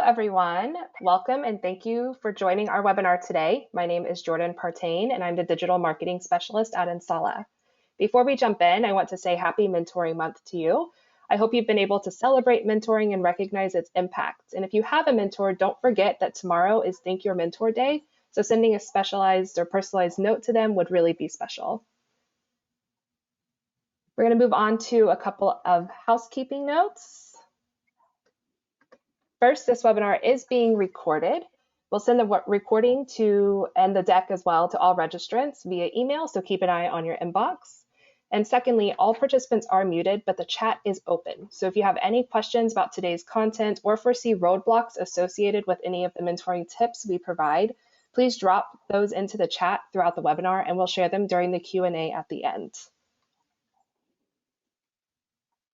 everyone. Welcome and thank you for joining our webinar today. My name is Jordan Partain, and I'm the Digital Marketing Specialist at Insala. Before we jump in, I want to say Happy Mentoring Month to you. I hope you've been able to celebrate mentoring and recognize its impact. And if you have a mentor, don't forget that tomorrow is Thank Your Mentor Day, so sending a specialized or personalized note to them would really be special. We're going to move on to a couple of housekeeping notes. First, this webinar is being recorded. We'll send the recording and the deck as well to all registrants via email, so keep an eye on your inbox. And secondly, all participants are muted, but the chat is open. So if you have any questions about today's content or foresee roadblocks associated with any of the mentoring tips we provide, please drop those into the chat throughout the webinar and we'll share them during the Q&A at the end.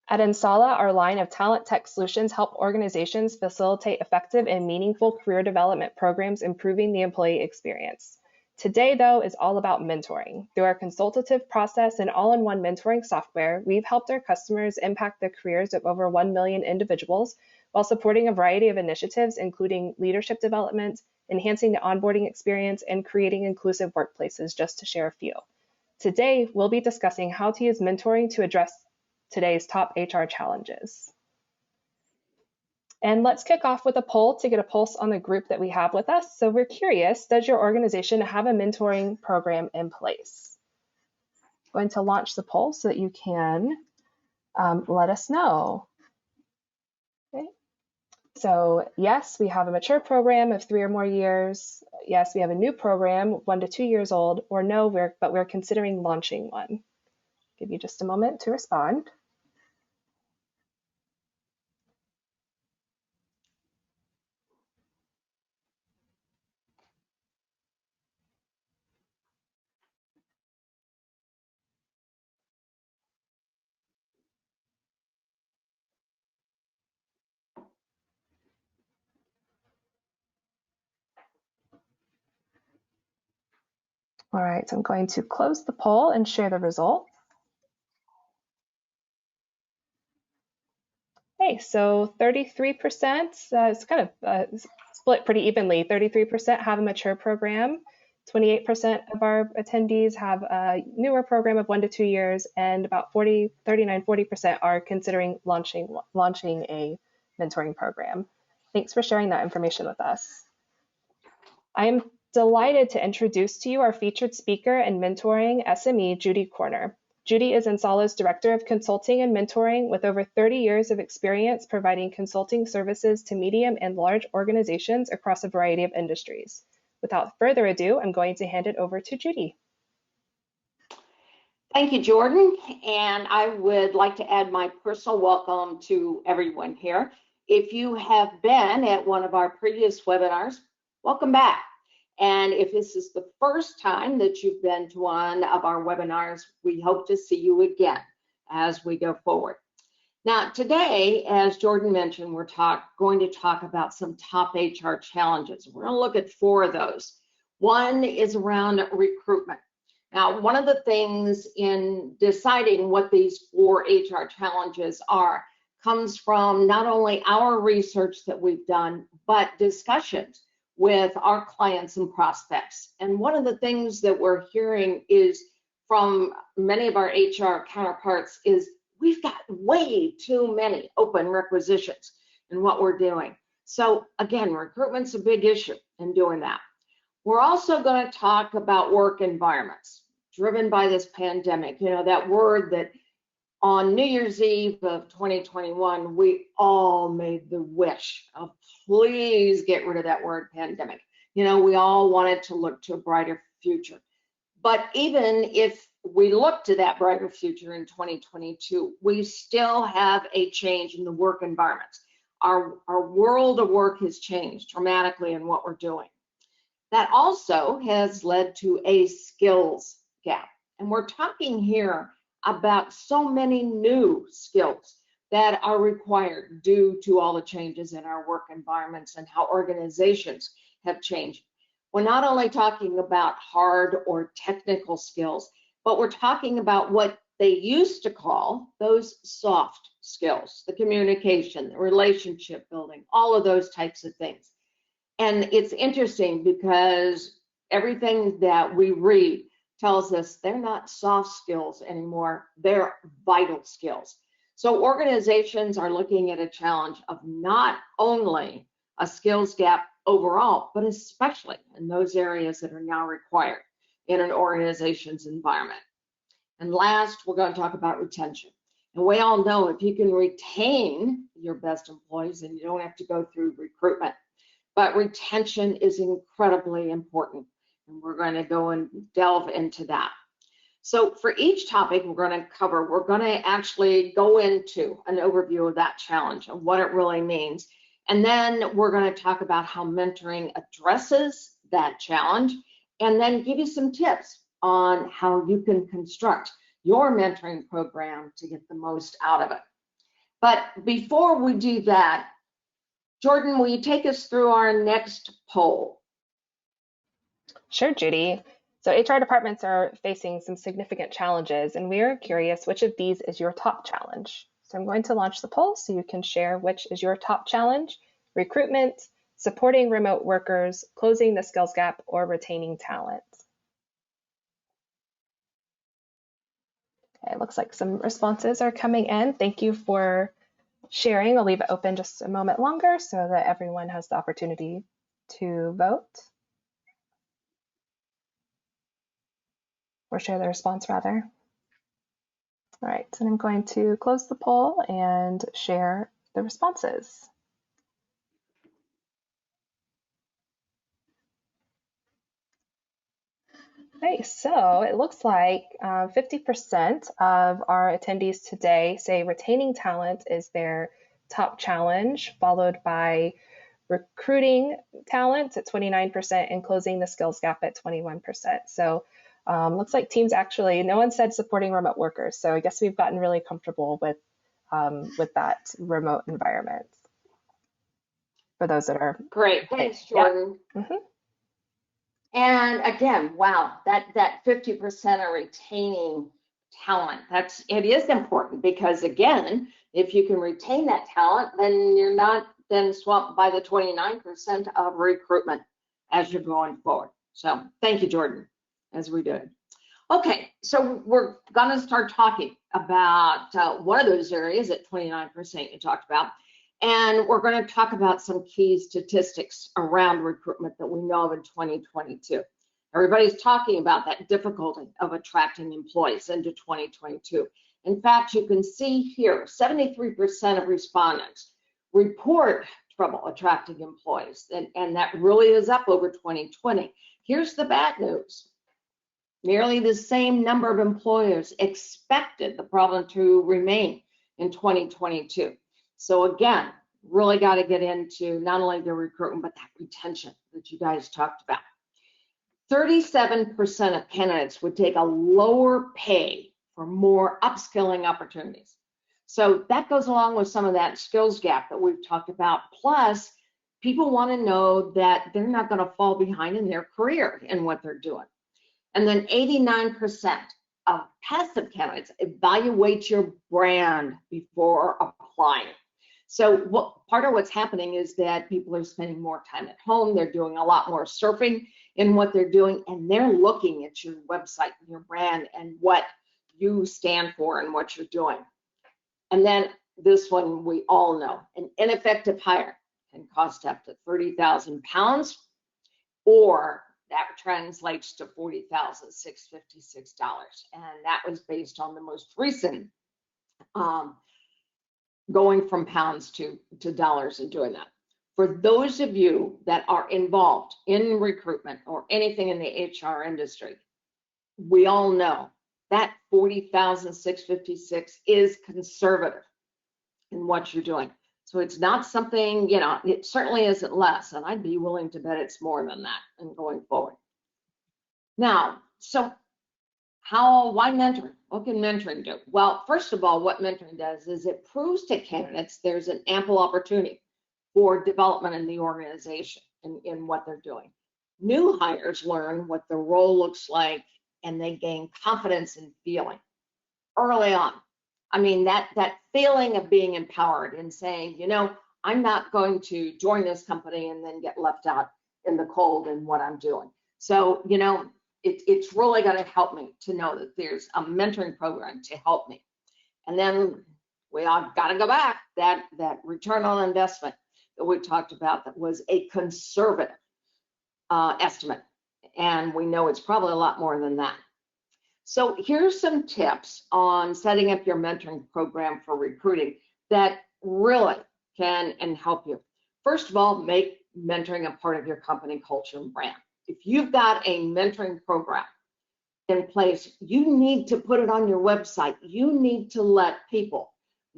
At Insala, our line of talent tech solutions help organizations facilitate effective and meaningful career development programs, improving the employee experience. Today, though, is all about mentoring. Through our consultative process and all-in-one mentoring software, we've helped our customers impact the careers of over 1 million individuals while supporting a variety of initiatives, including leadership development, enhancing the onboarding experience, and creating inclusive workplaces, just to share a few. Today, we'll be discussing how to use mentoring to address today's top HR challenges. And let's kick off with a poll to get a pulse on the group that we have with us. So we're curious, does your organization have a mentoring program in place? I'm going to launch the poll so that you can let us know. Okay. So yes, we have a mature program of 3 or more years. Yes, we have a new program, 1 to 2 years old, or no, but we're considering launching one. Give you just a moment to respond. All right, so I'm going to close the poll and share the result. Okay, so 33%, it's kind of split pretty evenly. 33% have a mature program, 28% of our attendees have a newer program of 1 to 2 years, and about 40% are considering launching a mentoring program. Thanks for sharing that information with us. I am delighted to introduce to you our featured speaker and mentoring SME, Judy Corner. Judy is Insala's Director of Consulting and Mentoring with over 30 years of experience providing consulting services to medium and large organizations across a variety of industries. Without further ado, I'm going to hand it over to Judy. Thank you, Jordan. And I would like to add my personal welcome to everyone here. If you have been at one of our previous webinars, welcome back. And if this is the first time that you've been to one of our webinars, we hope to see you again as we go forward. Now, today, as Jordan mentioned, we're going to talk about some top HR challenges. We're going to look at 4 of those. One is around recruitment. Now, one of the things in deciding what these 4 HR challenges are comes from not only our research that we've done, but discussions with our clients and prospects. And one of the things that we're hearing is from many of our HR counterparts is we've got way too many open requisitions in what we're doing. So again, recruitment's a big issue in doing that. We're also going to talk about work environments driven by this pandemic. You know, that word that on New Year's Eve of 2021, we all made the wish of please get rid of that word pandemic. You know, we all wanted to look to a brighter future. But even if we look to that brighter future in 2022, we still have a change in the work environments. Our world of work has changed dramatically in what we're doing. That also has led to a skills gap. And we're talking here about so many new skills that are required due to all the changes in our work environments and how organizations have changed. We're not only talking about hard or technical skills, but we're talking about what they used to call those soft skills, the communication, the relationship building, all of those types of things. And it's interesting because everything that we read tells us they're not soft skills anymore, they're vital skills. So organizations are looking at a challenge of not only a skills gap overall, but especially in those areas that are now required in an organization's environment. And last, we're going to talk about retention. And we all know if you can retain your best employees, then you don't have to go through recruitment. But retention is incredibly important. And we're going to go and delve into that. So for each topic we're going to cover, we're going to actually go into an overview of that challenge and what it really means. And then we're going to talk about how mentoring addresses that challenge, and then give you some tips on how you can construct your mentoring program to get the most out of it. But before we do that, Jordan, will you take us through our next poll? Sure, Judy. So HR departments are facing some significant challenges, and we are curious which of these is your top challenge. So I'm going to launch the poll so you can share which is your top challenge: recruitment, supporting remote workers, closing the skills gap, or retaining talent. Okay, it looks like some responses are coming in. Thank you for sharing. I'll leave it open just a moment longer so that everyone has the opportunity to vote. Or share the response rather. All right, and I'm going to close the poll and share the responses. Okay, so it looks like 50% of our attendees today say retaining talent is their top challenge, followed by recruiting talent at 29% and closing the skills gap at 21%. So looks like teams actually, no one said supporting remote workers. So I guess we've gotten really comfortable with that remote environment for those that are. Great, thanks, Jordan. Yep. Mm-hmm. And again, wow, that 50% are retaining talent. It is important because again, if you can retain that talent, then you're not then swamped by the 29% of recruitment as you're going forward. So thank you, Jordan, as we do it. Okay, so we're going to start talking about one of those areas at 29% you talked about. And we're going to talk about some key statistics around recruitment that we know of in 2022. Everybody's talking about that difficulty of attracting employees into 2022. In fact, you can see here, 73% of respondents report trouble attracting employees, and that really is up over 2020. Here's the bad news. Nearly the same number of employers expected the problem to remain in 2022. So again, really got to get into not only the recruitment, but that retention that you guys talked about. 37% of candidates would take a lower pay for more upskilling opportunities. So that goes along with some of that skills gap that we've talked about. Plus, people want to know that they're not going to fall behind in their career in what they're doing. And then 89% of passive candidates evaluate your brand before applying. So part of what's happening is that people are spending more time at home. They're doing a lot more surfing in what they're doing, and they're looking at your website and your brand and what you stand for and what you're doing. And then this one we all know, an ineffective hire can cost up to 30,000 pounds, or that translates to $40,656. And that was based on the most recent going from pounds to dollars and doing that. For those of you that are involved in recruitment or anything in the HR industry, we all know that $40,656 is conservative in what you're doing. So it's not something, it certainly isn't less, and I'd be willing to bet it's more than that and going forward. Now, so why mentoring? What can mentoring do? Well, first of all, what mentoring does is it proves to candidates there's an ample opportunity for development in the organization in what they're doing. New hires learn what the role looks like, and they gain confidence in feeling early on. I mean, that feeling of being empowered and saying, you know, I'm not going to join this company and then get left out in the cold in what I'm doing. So, you know, it's really going to help me to know that there's a mentoring program to help me. And then we all got to go back, that return on investment that we talked about, that was a conservative estimate. And we know it's probably a lot more than that. So here's some tips on setting up your mentoring program for recruiting that really can and help you. First of all, make mentoring a part of your company culture and brand. If you've got a mentoring program in place, you need to put it on your website. You need to let people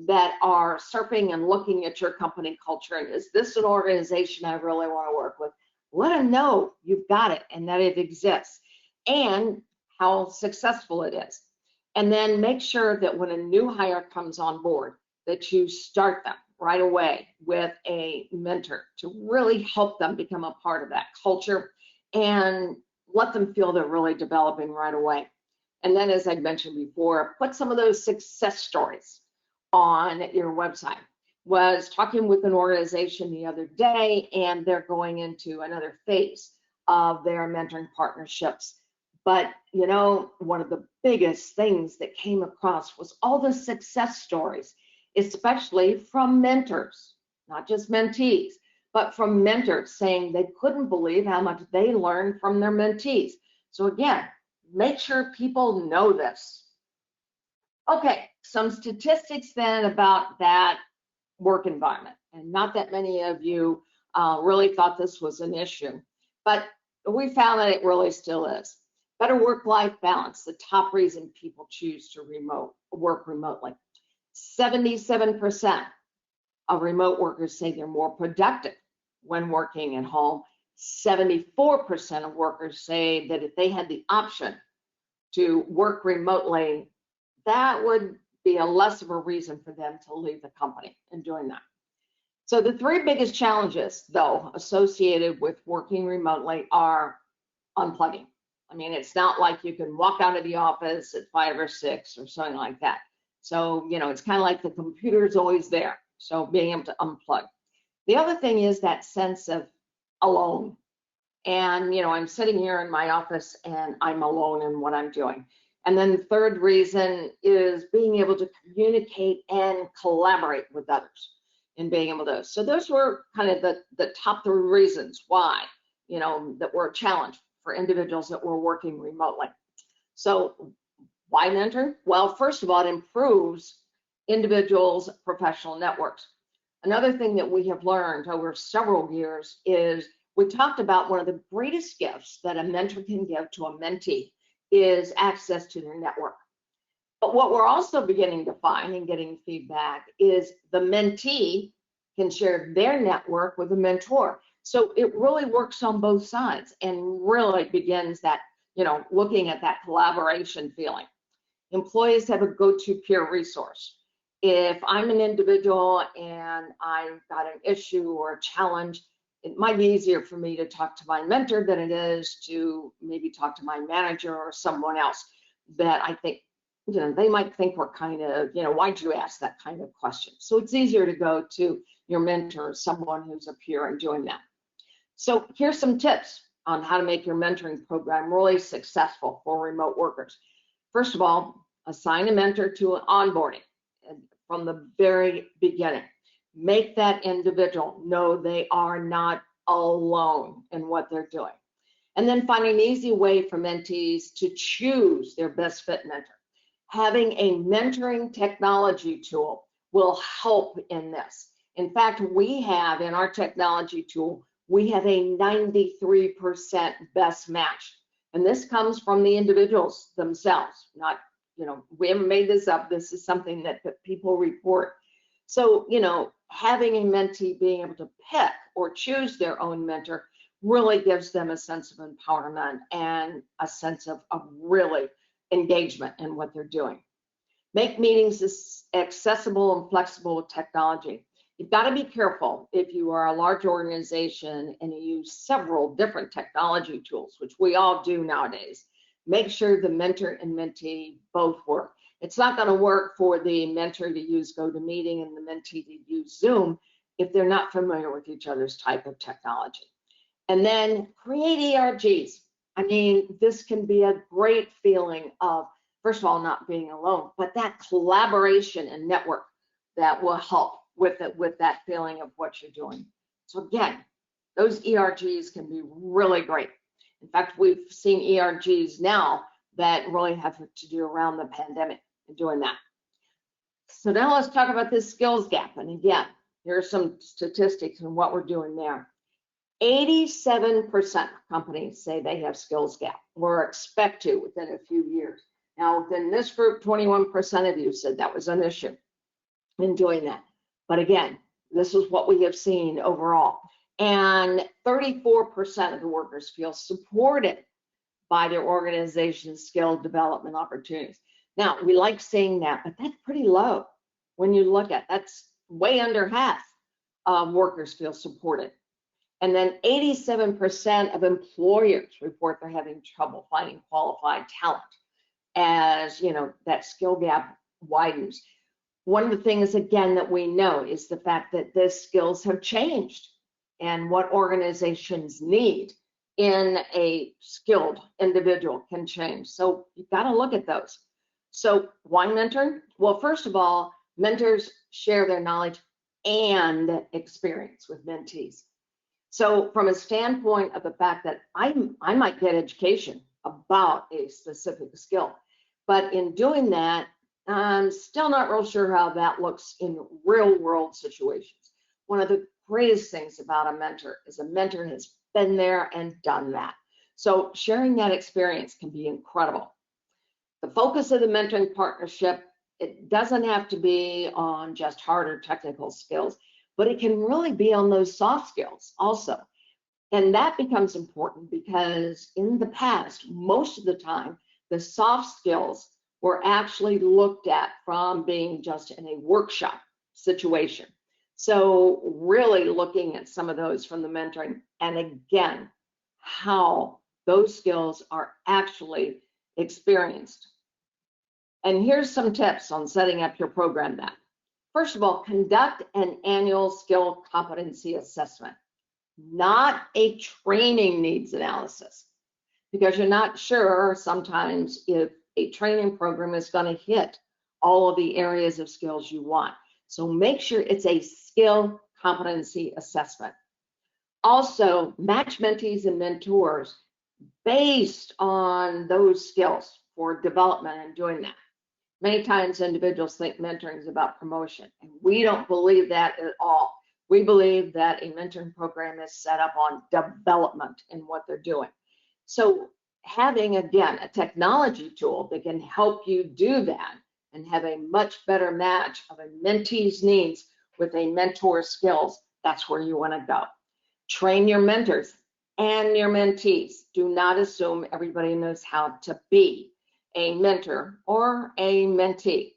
that are surfing and looking at your company culture, and is this an organization I really want to work with? Let them know you've got it and that it exists and how successful it is. And then make sure that when a new hire comes on board, that you start them right away with a mentor to really help them become a part of that culture and let them feel they're really developing right away. And then, as I mentioned before, put some of those success stories on your website. Was talking with an organization the other day, and they're going into another phase of their mentoring partnerships. But, you know, one of the biggest things that came across was all the success stories, especially from mentors, not just mentees, but from mentors saying they couldn't believe how much they learned from their mentees. So again, make sure people know this. Okay, some statistics then about that work environment. And not that many of you really thought this was an issue, but we found that it really still is. Better work-life balance, the top reason people choose to work remotely. 77% of remote workers say they're more productive when working at home. 74% of workers say that if they had the option to work remotely, that would be a less of a reason for them to leave the company in doing that. So the three biggest challenges, though, associated with working remotely are unplugging. I mean, it's not like you can walk out of the office at 5 or 6 or something like that. So, you know, it's kind of like the computer's always there. So being able to unplug. The other thing is that sense of alone. And, you know, I'm sitting here in my office and I'm alone in what I'm doing. And then the third reason is being able to communicate and collaborate with others and being able to. So those were kind of the top 3 reasons why, you know, that were a challenge for individuals that were working remotely. So why mentor? Well, first of all, it improves individuals' professional networks. Another thing that we have learned over several years is we talked about one of the greatest gifts that a mentor can give to a mentee is access to their network. But what we're also beginning to find and getting feedback is the mentee can share their network with the mentor. So it really works on both sides and really begins that, you know, looking at that collaboration feeling. Employees have a go-to peer resource. If I'm an individual and I've got an issue or a challenge, it might be easier for me to talk to my mentor than it is to maybe talk to my manager or someone else that I think, you know, they might think we're kind of, you know, why'd you ask that kind of question? So it's easier to go to your mentor, someone who's a peer, and doing that. So here's some tips on how to make your mentoring program really successful for remote workers. First of all, assign a mentor to an onboarding from the very beginning. Make that individual know they are not alone in what they're doing. And then find an easy way for mentees to choose their best fit mentor. Having a mentoring technology tool will help in this. In fact, we have in our technology tool, we have a 93% best match. And this comes from the individuals themselves, not, you know, we haven't made this up. This is something that people report. So, you know, having a mentee being able to pick or choose their own mentor really gives them a sense of empowerment and a sense of really engagement in what they're doing. Make meetings accessible and flexible with technology. You've got to be careful if you are a large organization and you use several different technology tools, which we all do nowadays. Make sure the mentor and mentee both work. It's not going to work for the mentor to use GoToMeeting and the mentee to use Zoom if they're not familiar with each other's type of technology. And then create ERGs. I mean, this can be a great feeling of, first of all, not being alone, but that collaboration and network that will help with it, with that feeling of what you're doing. So again, those ERGs can be really great. In fact, we've seen ERGs now that really have to do around the pandemic and doing that. So now let's talk about this skills gap. And again, here are some statistics and what we're doing there. 87% of companies say they have skills gap or expect to within a few years. Now, within this group, 21% of you said that was an issue in doing that. But again, this is what we have seen overall. And 34% of the workers feel supported by their organization's skill development opportunities. Now, we like saying that, but that's pretty low when you look at that's way under half of workers feel supported. And then 87% of employers report they're having trouble finding qualified talent as, you know, that skill gap widens. One of the things, again, that we know is the fact that the skills have changed and what organizations need in a skilled individual can change. So you've got to look at those. So why mentor? Well, first of all, mentors share their knowledge and experience with mentees. So from a standpoint of the fact that I might get education about a specific skill, but in doing that, I'm still not real sure how that looks in real world situations. One of the greatest things about a mentor is a mentor has been there and done that. So sharing that experience can be incredible. The focus of the mentoring partnership, it doesn't have to be on just harder technical skills, but it can really be on those soft skills also. And that becomes important because in the past, most of the time, the soft skills were actually looked at from being just in a workshop situation. So really looking at some of those from the mentoring, and again, how those skills are actually experienced. And here's some tips on setting up your program then. First of all, conduct an annual skill competency assessment, not a training needs analysis, because you're not sure sometimes if a training program is going to hit all of the areas of skills you want. So make sure it's a skill competency assessment. Also, match mentees and mentors based on those skills for development and doing that. Many times individuals think mentoring is about promotion, and we don't believe that at all. We believe that a mentoring program is set up on development in what they're doing. So having, again, a technology tool that can help you do that and have a much better match of a mentee's needs with a mentor's skills, that's where you want to go. Train your mentors and your mentees. Do not assume everybody knows how to be a mentor or a mentee.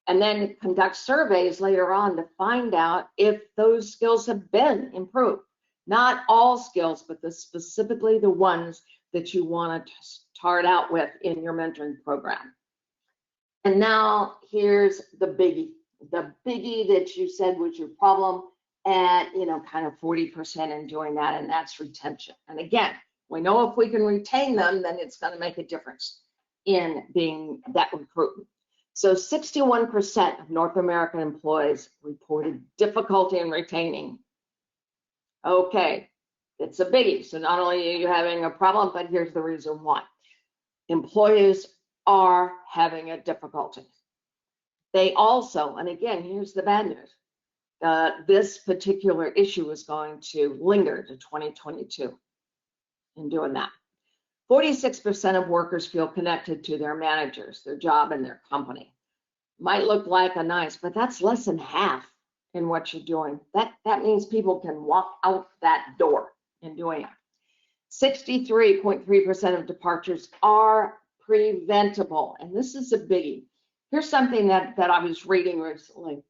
And then conduct surveys later on to find out if those skills have been improved. Not all skills, but specifically the ones that you want to start out with in your mentoring program. And now here's the biggie that you said was your problem at, you know, kind of 40% in doing that, and that's retention. And again, we know if we can retain them, then it's going to make a difference in being that recruitment. So 61% of North American employees reported difficulty in retaining. Okay, it's a biggie. So not only are you having a problem, but here's the reason why. Employees are having a difficulty. They also, and again, here's the bad news, this particular issue is going to linger to 2022 in doing that. 46% of workers feel connected to their managers, their job, and their company. Might look like a nice, but that's less than half in what you're doing. That means people can walk out that door in doing it. 63.3% of departures are preventable, and this is a biggie. Here's something that I was reading recently,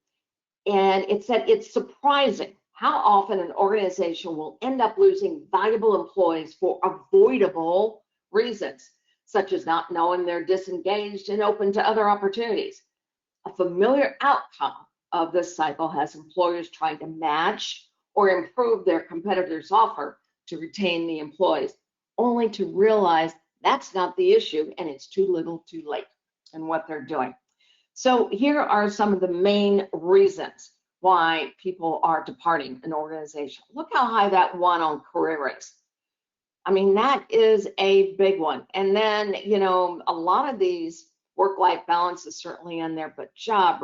and it said it's surprising how often an organization will end up losing valuable employees for avoidable reasons, such as not knowing they're disengaged and open to other opportunities. A familiar outcome of this cycle has employers trying to match or improve their competitors' offer to retain the employees, only to realize that's not the issue and it's too little too late in what they're doing. So here are some of the main reasons why people are departing an organization. Look how high that one on career is. I mean, that is a big one. And then, you know, a lot of these work-life balance is certainly in there, but job,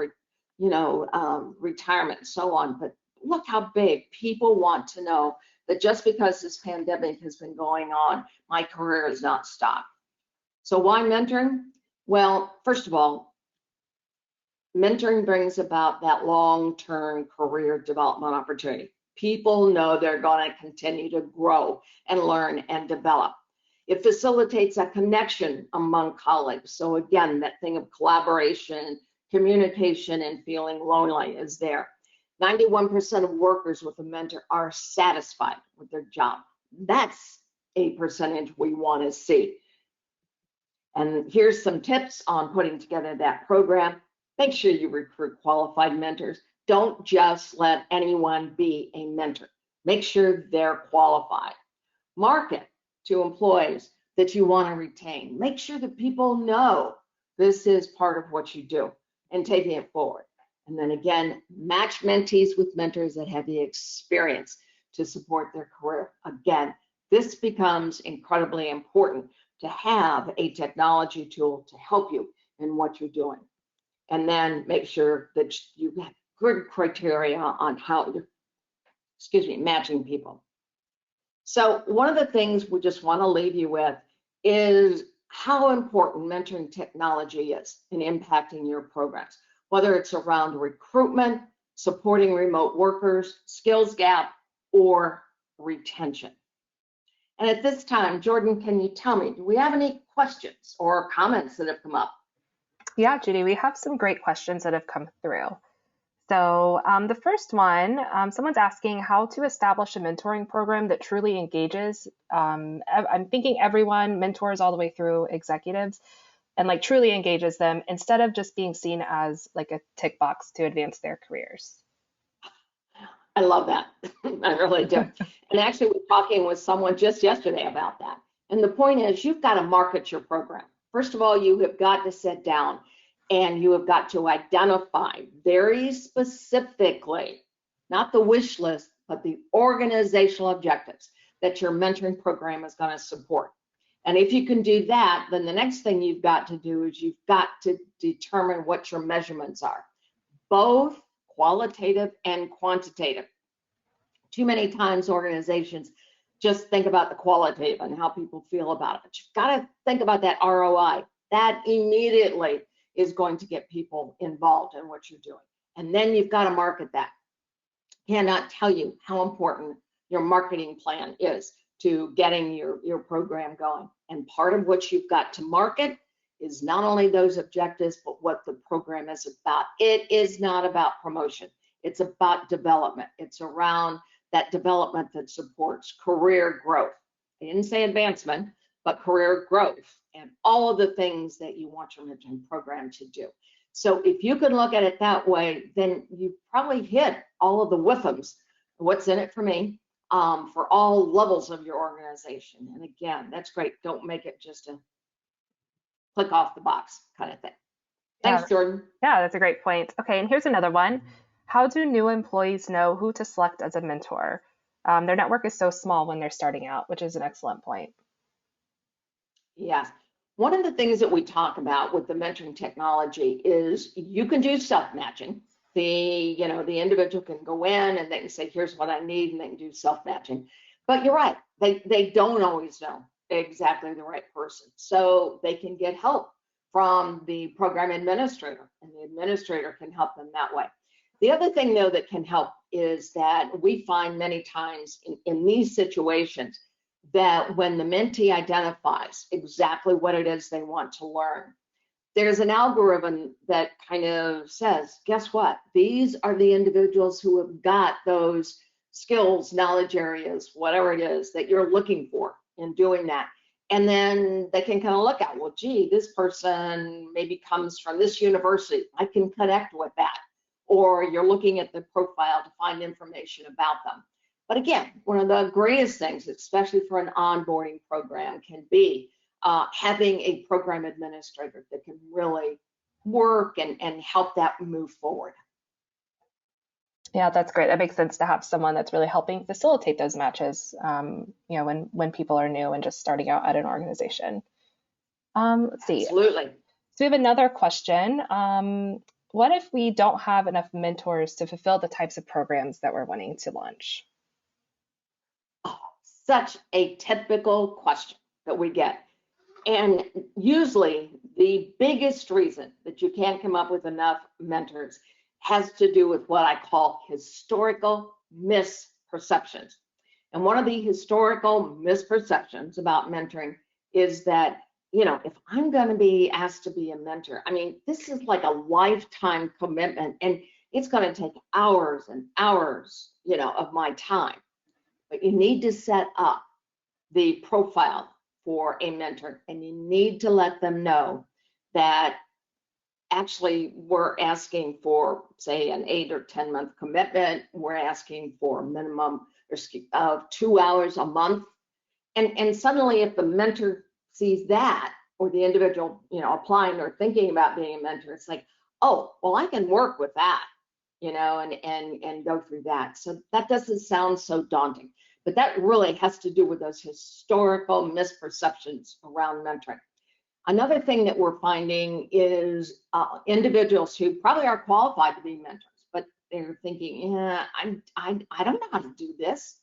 retirement and so on. But look how big. People want to know that just because this pandemic has been going on, my career is not stopped. So why mentoring? Well, first of all, mentoring brings about that long-term career development opportunity. People know they're going to continue to grow and learn and develop. It facilitates a connection among colleagues. So again, that thing of collaboration, communication, and feeling lonely is there. 91% of workers with a mentor are satisfied with their job. That's a percentage we want to see. And here's some tips on putting together that program. Make sure you recruit qualified mentors. Don't just let anyone be a mentor. Make sure they're qualified. Market to employees that you want to retain. Make sure that people know this is part of what you do and taking it forward. And then again, match mentees with mentors that have the experience to support their career. Again, this becomes incredibly important to have a technology tool to help you in what you're doing. And then make sure that you have good criteria on how you're, matching people. So one of the things we just want to leave you with is how important mentoring technology is in impacting your programs, whether it's around recruitment, supporting remote workers, skills gap, or retention. And at this time, Jordan, can you tell me, do we have any questions or comments that have come up? Yeah, Judy, we have some great questions that have come through. So the first one, someone's asking how to establish a mentoring program that truly engages. I'm thinking everyone, mentors all the way through executives, and like truly engages them instead of just being seen as like a tick box to advance their careers. I love that. I really do. And actually, we're talking with someone just yesterday about that. And the point is, you've got to market your program. First of all, you have got to sit down and you have got to identify very specifically, not the wish list, but the organizational objectives that your mentoring program is going to support. And if you can do that, then the next thing you've got to do is you've got to determine what your measurements are, both qualitative and quantitative. Too many times organizations just think about the qualitative and how people feel about it. But you've got to think about that ROI. That immediately is going to get people involved in what you're doing. And then you've got to market that. Cannot tell you how important your marketing plan is to getting your program going. And part of what you've got to market is not only those objectives, but what the program is about. It is not about promotion. It's about development. It's around that development that supports career growth. I didn't say advancement, but career growth and all of the things that you want your mentoring program to do. So if you can look at it that way, then you probably hit all of the WIFMs, what's in it for me, for all levels of your organization. And again, that's great. Don't make it just a click off the box kind of thing. Thanks, Jordan. Yeah, that's a great point. Okay, and here's another one. How do new employees know who to select as a mentor? Their network is so small when they're starting out, which is an excellent point. Yes. One of the things that we talk about with the mentoring technology is you can do self-matching. The individual can go in and they can say, here's what I need, and they can do self-matching. But you're right, they don't always know exactly the right person. So they can get help from the program administrator, and the administrator can help them that way. The other thing, though, that can help is that we find many times in these situations that when the mentee identifies exactly what it is they want to learn, there's an algorithm that kind of says, guess what? These are the individuals who have got those skills, knowledge areas, whatever it is that you're looking for in doing that. And then they can kind of look at, well, gee, this person maybe comes from this university. I can connect with that. Or you're looking at the profile to find information about them. But again, one of the greatest things, especially for an onboarding program, can be having a program administrator that can really work and help that move forward. Yeah, that's great. That makes sense to have someone that's really helping facilitate those matches, you know, when people are new and just starting out at an organization. Let's see. Absolutely. So we have another question. What if we don't have enough mentors to fulfill the types of programs that we're wanting to launch? Oh, such a typical question that we get. And usually the biggest reason that you can't come up with enough mentors has to do with what I call historical misperceptions. And one of the historical misperceptions about mentoring is that, you know, if I'm going to be asked to be a mentor, I mean, this is like a lifetime commitment, and it's going to take hours and hours, you know, of my time. But you need to set up the profile for a mentor, and you need to let them know that actually we're asking for, say, an 8 or 10 month commitment. We're asking for a minimum of 2 hours a month. And suddenly if the mentor sees that, or the individual, you know, applying or thinking about being a mentor, it's like, oh, well, I can work with that, you know, and go through that. So that doesn't sound so daunting, but that really has to do with those historical misperceptions around mentoring. Another thing that we're finding is individuals who probably are qualified to be mentors, but they're thinking, yeah, I don't know how to do this.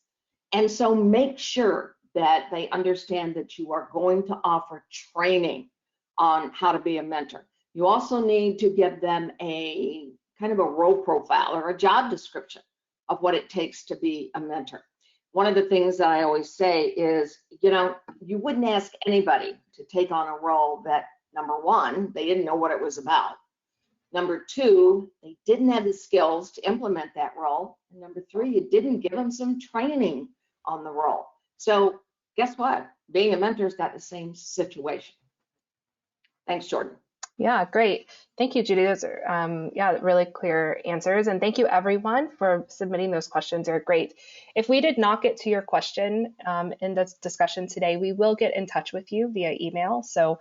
And so make sure that they understand that you are going to offer training on how to be a mentor. You also need to give them a kind of a role profile or a job description of what it takes to be a mentor. One of the things that I always say is, you know, you wouldn't ask anybody to take on a role that, number one, they didn't know what it was about. Number two, they didn't have the skills to implement that role. And number three, you didn't give them some training on the role. So guess what? Being a mentor's got the same situation. Thanks, Jordan. Yeah, great. Thank you, Judy. Those are yeah, really clear answers. And thank you everyone for submitting those questions. They're great. If we did not get to your question in this discussion today, we will get in touch with you via email. So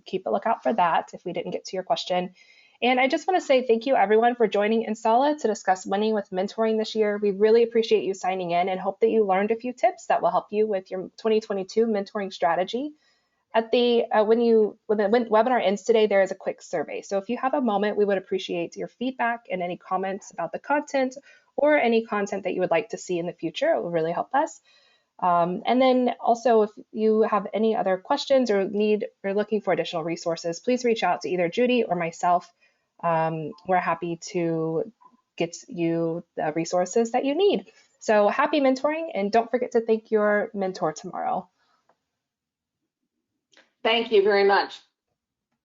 keep a lookout for that if we didn't get to your question. And I just want to say thank you everyone for joining Insala to discuss winning with mentoring this year. We really appreciate you signing in and hope that you learned a few tips that will help you with your 2022 mentoring strategy. At the when the webinar ends today, there is a quick survey. So if you have a moment, we would appreciate your feedback and any comments about the content or any content that you would like to see in the future. It will really help us. And then also, if you have any other questions or looking for additional resources, please reach out to either Judy or myself. We're happy to get you the resources that you need. So happy mentoring, and don't forget to thank your mentor tomorrow. Thank you very much.